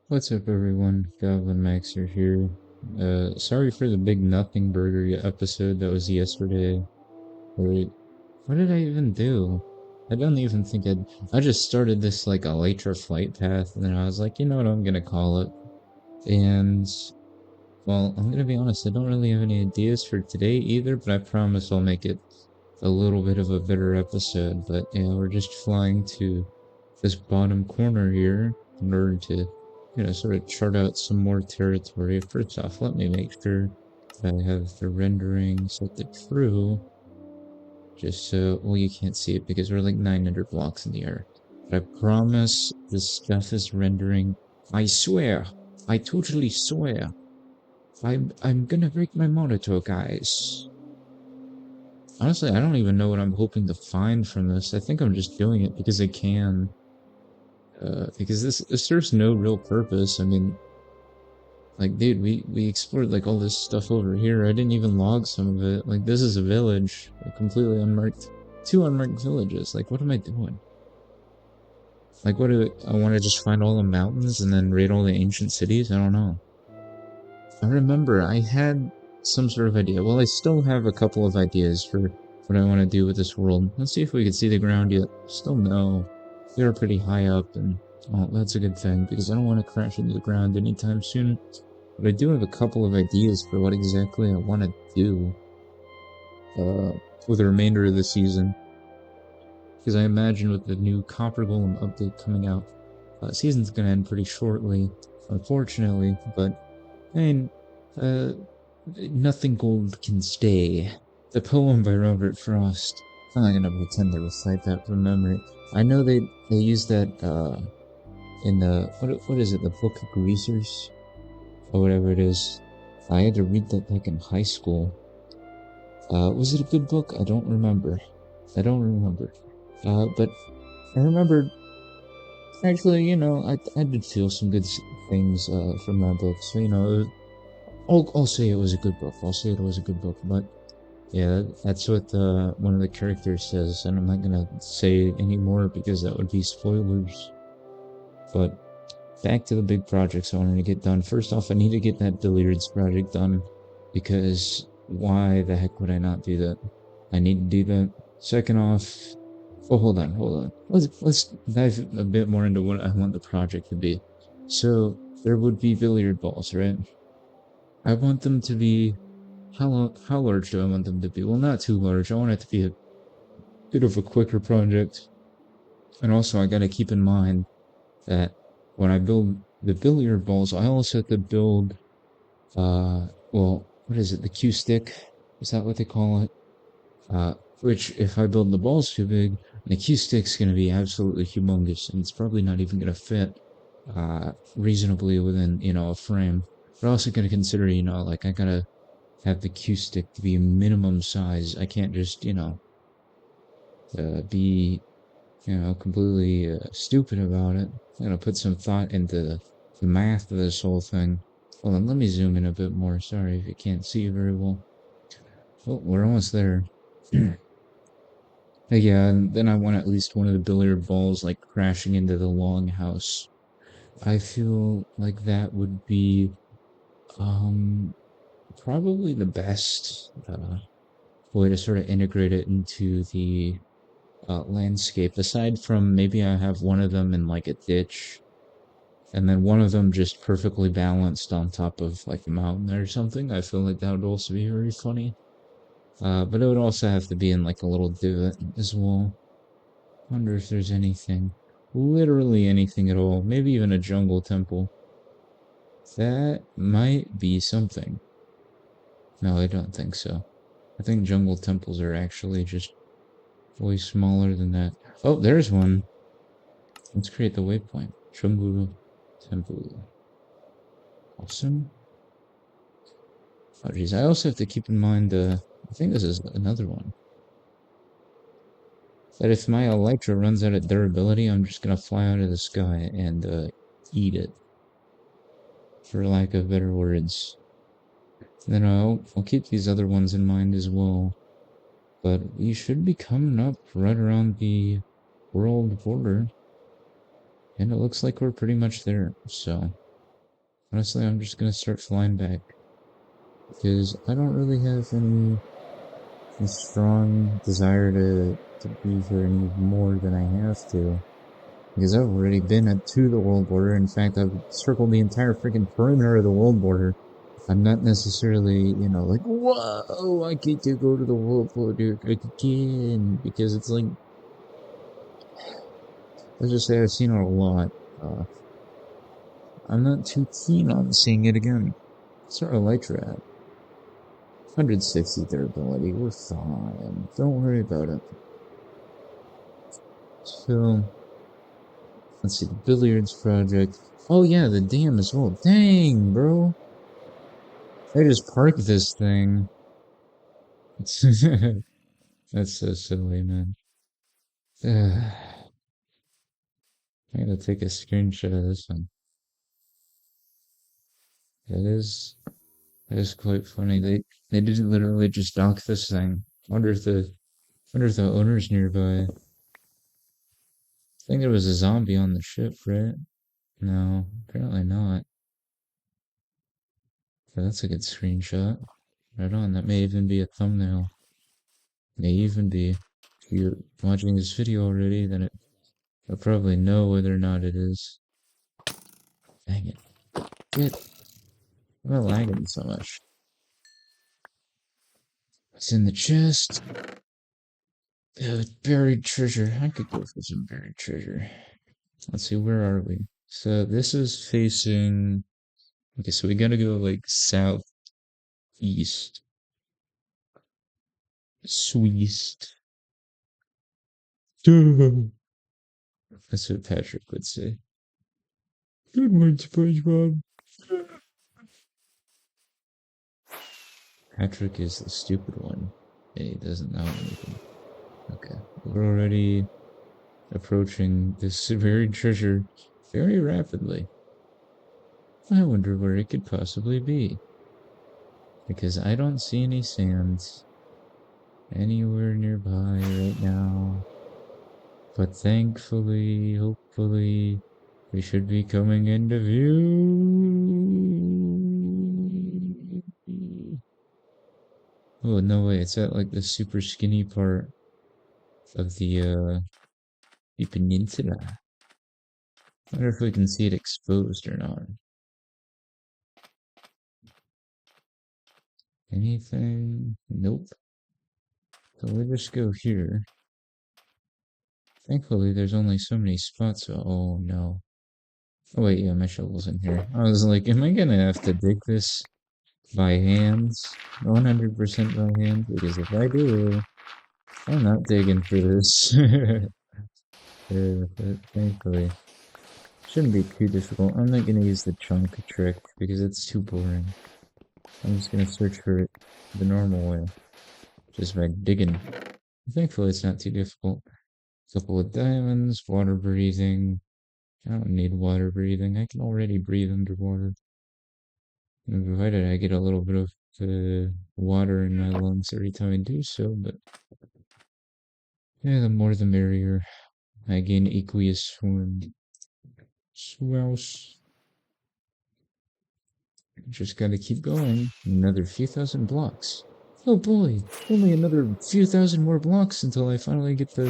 What's up, everyone? goblinmaxxer here. Sorry for the big nothing burger episode that was yesterday. Wait, what did I even do? I don't even think I just started this like Elytra flight path, and then I was like, you know what, I'm gonna call it. And, well, I'm gonna be honest, I don't really have any ideas for today either, but I promise I'll make it a little bit of a better episode. But yeah, we're just flying to this bottom corner here in order to, sort of chart out some more territory. First off, let me make sure that I have the rendering set to true, just so, well, you can't see it because we're like 900 blocks in the air. But I promise this stuff is rendering. I swear. I totally swear. I'm gonna break my monitor, guys. Honestly, I don't even know what I'm hoping to find from this. I think I'm just doing it because I can. Because this serves no real purpose. I mean, like, dude, we explored like all this stuff over here. I didn't even log some of it. Like, this is a village, a completely unmarked, two unmarked villages. Like, what am I doing? Like, what do I want to just find all the mountains and then raid all the ancient cities? I don't know. I remember I had some sort of idea. Well, I still have a couple of ideas for what I want to do with this world. Let's see if we can see the ground yet. Still no. We are pretty high up, and well, that's a good thing because I don't want to crash into the ground anytime soon. But I do have a couple of ideas for what exactly I want to do for the remainder of the season. Because I imagine with the new Copper Golem update coming out, season's gonna end pretty shortly, unfortunately. But I mean, uh, nothing gold can stay. The poem by Robert Frost. I'm not gonna pretend to recite that from memory. I know they use that in the what is it, the Book of Greasers or whatever it is. I had to read that like in high school. Was it a good book? I don't remember. I don't remember. But I remember actually, I did feel some good things from that book. So I'll say it was a good book. I'll say it was a good book. But yeah, that's what one of the characters says, and I'm not gonna say any more because that would be spoilers. But back to the big projects I wanted to get done. First off, I need to get that Billiards project done because why the heck would I not do that? I need to do that. Second off, oh, hold on. Let's dive a bit more into what I want the project to be. So there would be billiard balls, right? I want them to be how large do I want them to be? Well, not too large. I want it to be a bit of a quicker project. And also, I gotta keep in mind that when I build the billiard balls, I also have to build, well, what is it? The cue stick? Is that what they call it? Which, if I build the balls too big, the cue stick's gonna be absolutely humongous, and it's probably not even gonna fit, reasonably within, a frame. But also gotta consider, like, I gotta have the cue stick to be minimum size. I can't just, be, completely stupid about it. I'm gonna put some thought into the math of this whole thing. Hold on, let me zoom in a bit more. Sorry if you can't see very well. Oh, we're almost there. Yeah, and then I want at least one of the billiard balls like crashing into the longhouse. I feel like that would be probably the best way to sort of integrate it into the landscape. Aside from maybe I have one of them in like a ditch, and then one of them just perfectly balanced on top of like a mountain or something. I feel like that would also be very funny. But it would also have to be in like a little divot as well. Wonder if there's anything, literally anything at all. Maybe even a jungle temple. That might be something. No, I don't think so. I think jungle temples are actually just way smaller than that. Oh, there's one. Let's create the waypoint. Jungle temple. Awesome. Oh, geez. I also have to keep in mind, I think this is another one. That if my Elytra runs out of durability, I'm just gonna fly out of the sky and, eat it. For lack of better words. And then I'll keep these other ones in mind as well. But we should be coming up right around the world border. And it looks like we're pretty much there, so Honestly, I'm just gonna start flying back. Because I don't really have any strong desire to be here any more than I have to. Because I've already been to the world border. In fact, I've circled the entire freaking perimeter of the world border. I'm not necessarily, like, whoa, I get to go to the world border again. Because it's like, let's just say I've seen it a lot. Uh, I'm not too keen on seeing it again. Sort of like that. 160 durability, we're fine. Don't worry about it. So, let's see, the billiards project. Oh yeah, the dam as well. Dang, bro. I just parked this thing. That's so silly, man. I gotta take a screenshot of this one. That is quite funny. They did literally just dock this thing. Wonder if the owner's nearby. I think there was a zombie on the ship, right? No, apparently not. But that's a good screenshot. Right on. That may even be a thumbnail. May even be. If you're watching this video already, then you'll probably know whether or not it is. Dang it. Why am I lagging so much? What's in the chest? Buried treasure. I could go for some buried treasure. Let's see, where are we? So this is facing. Okay, so we gotta go like southeast. Sweest. That's what Patrick would say. Good one, SpongeBob. Patrick is the stupid one. And he doesn't know anything. Okay, we're already approaching this buried treasure very rapidly. I wonder where it could possibly be. Because I don't see any sands anywhere nearby right now. But thankfully, hopefully, we should be coming into view. Oh, no way, it's at like the super skinny part of the peninsula. I wonder if we can see it exposed or not. Anything? Nope. So we'll just go here. Thankfully, there's only so many spots. Oh no. Oh wait, yeah, my shovel's in here. I was like, am I gonna have to dig this by hands? 100% by hand? Because if I do, I'm not digging for this. But thankfully, shouldn't be too difficult. I'm not gonna use the chunk trick because it's too boring. I'm just gonna search for it the normal way, just by digging. Thankfully, it's not too difficult. Couple of diamonds, water breathing. I don't need water breathing. I can already breathe underwater. Provided I get a little bit of water in my lungs every time I do so, but yeah, the more the merrier. I gain aqueous swim. Swouse. Just gotta keep going. Another few thousand blocks. Oh boy, only another few thousand more blocks until I finally get to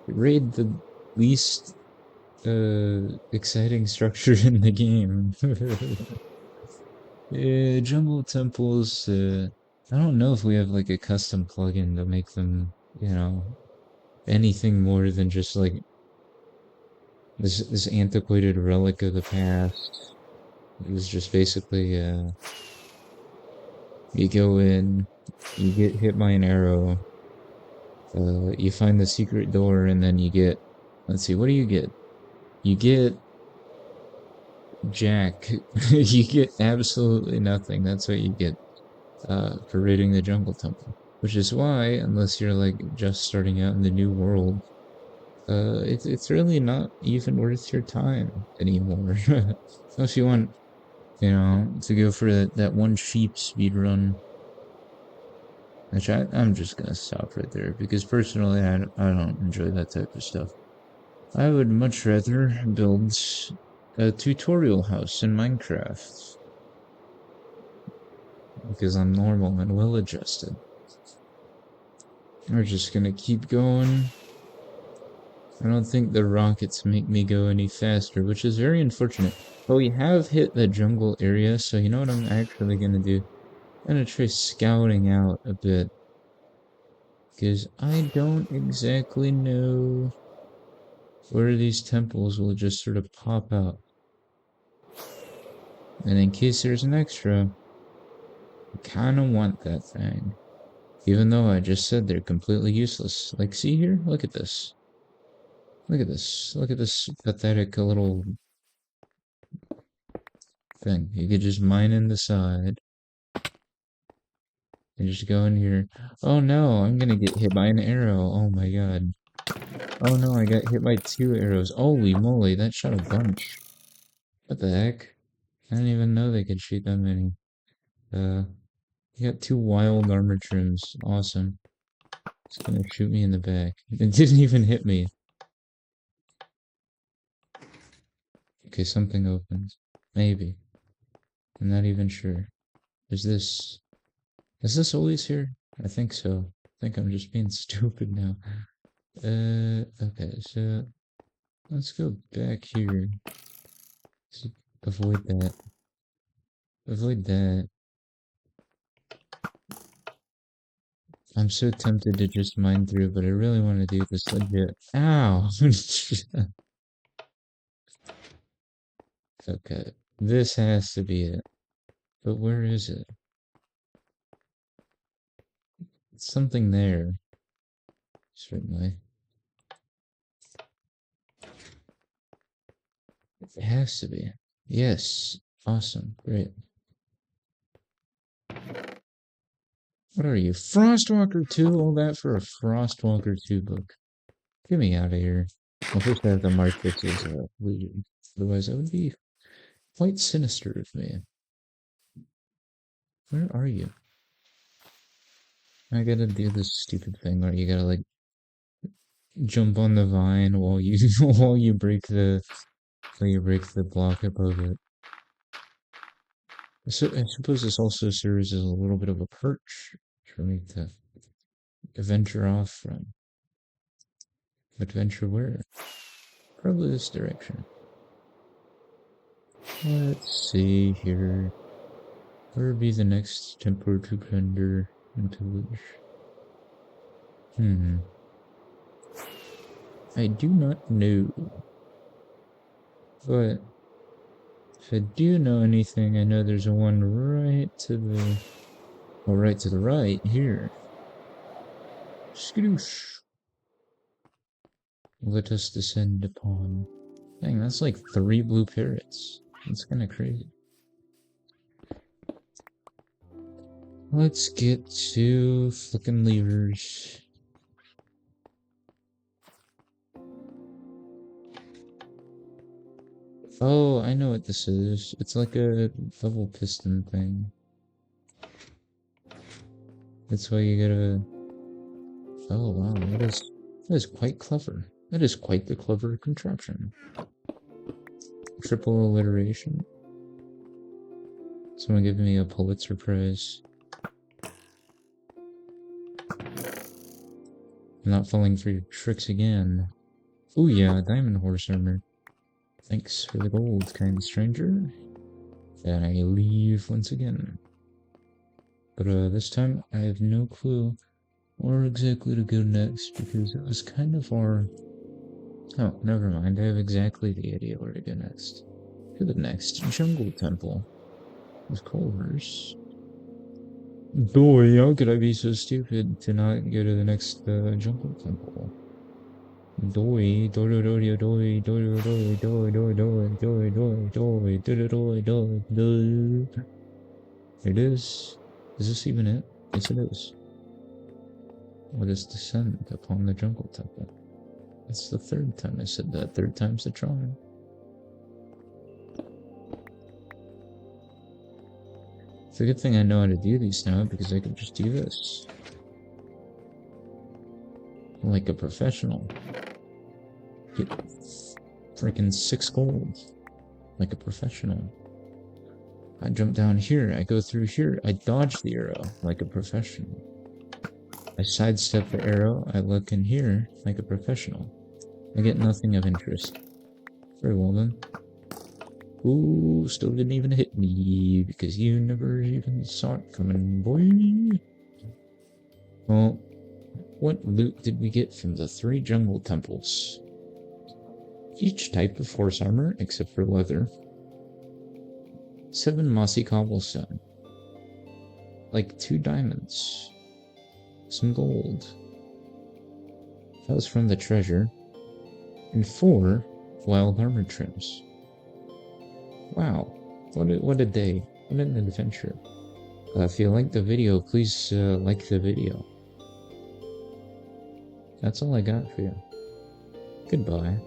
raid the least exciting structure in the game. Jungle temples, I don't know if we have like a custom plugin to make them, anything more than just like this antiquated relic of the past. It was just basically, you go in, you get hit by an arrow, you find the secret door, and then you get, let's see, what do you get? You get Jack. You get absolutely nothing. That's what you get for raiding the jungle temple. Which is why, unless you're like just starting out in the new world, it's really not even worth your time anymore. Unless you want, to go for that one sheep speed run. Which I'm just gonna stop right there because personally I don't enjoy that type of stuff. I would much rather build a tutorial house in Minecraft. Because I'm normal and well adjusted. We're just gonna keep going. I don't think the rockets make me go any faster, which is very unfortunate. But we have hit the jungle area, so you know what I'm actually gonna do? I'm gonna try scouting out a bit. Because I don't exactly know where these temples will just sort of pop out. And in case there's an extra, I kinda want that thing. Even though I just said they're completely useless. Like, see here? Look at this. Look at this. Look at this pathetic little thing. You could just mine in the side. And just go in here. Oh no, I'm gonna get hit by an arrow. Oh my god. Oh no, I got hit by 2 arrows. Holy moly, that shot a bunch. What the heck? I didn't even know they could shoot that many. You got 2 wild armor trims. Awesome. It's gonna shoot me in the back. It didn't even hit me. Okay, something opens. Maybe. I'm not even sure. Is this always here? I think so. I think I'm just being stupid now. Okay, so let's go back here. So avoid that. Avoid that. I'm so tempted to just mine through, but I really want to do this legit. Ow! Okay, this has to be it. But where is it? It's something there. Certainly. It has to be. Yes. Awesome. Great. What are you? Frostwalker 2? All that for a Frostwalker 2 book. Get me out of here. Well, first I have to mark this as weird. Otherwise, that would be quite sinister of me. Where are you? I gotta do this stupid thing where you gotta, like, jump on the vine while you while you break the block above it. So I suppose this also serves as a little bit of a perch for me to venture off from. But venture where? Probably this direction. Let's see here. Where would be the next temple to plunder and pillage? I do not know. But if I do know anything, I know there's one right to the... well, right to the right, here. Skadoosh. Let us descend upon... Dang, that's like 3 blue parrots. That's kinda crazy. Let's get to flicking levers. Oh, I know what this is. It's like a double piston thing. That's why you gotta... oh wow, that is quite clever. That is quite the clever contraption. Triple alliteration. Someone give me a Pulitzer Prize. I'm not falling for your tricks again. Ooh yeah, diamond horse armor. Thanks for the gold, kind stranger. And I leave once again. But this time I have no clue where exactly to go next because it was kind of far. Oh, never mind. I have exactly the idea where to go next. To the next jungle temple. With Culvers. Boy, how could I be so stupid to not go to the next jungle temple? Doi, doi, doi, doi, doi, doi, doi, doi, doi, doi, doi, doi, doi, doi, doi, doi, doi. It is. Is this even it? Yes, it is. Let us descend upon the jungle temple. It's the 3rd time I said that. 3rd time's the charm. It's a good thing I know how to do these now because I can just do this. Like a professional. Get freaking 6 gold. like a professional. I jump down here, I go through here, I dodge the arrow like a professional. I sidestep the arrow, I look in here like a professional. I get nothing of interest. Very well then. Ooh, still didn't even hit me, because you never even saw it coming, boy. Well, what loot did we get from the 3 jungle temples? Each type of horse armor, except for leather. 7 mossy cobblestone. Like 2 diamonds. Some gold. That was from the treasure. And 4 wild armor trims. Wow, what a day. What an adventure. If you liked the video, please like the video. That's all I got for you. Goodbye.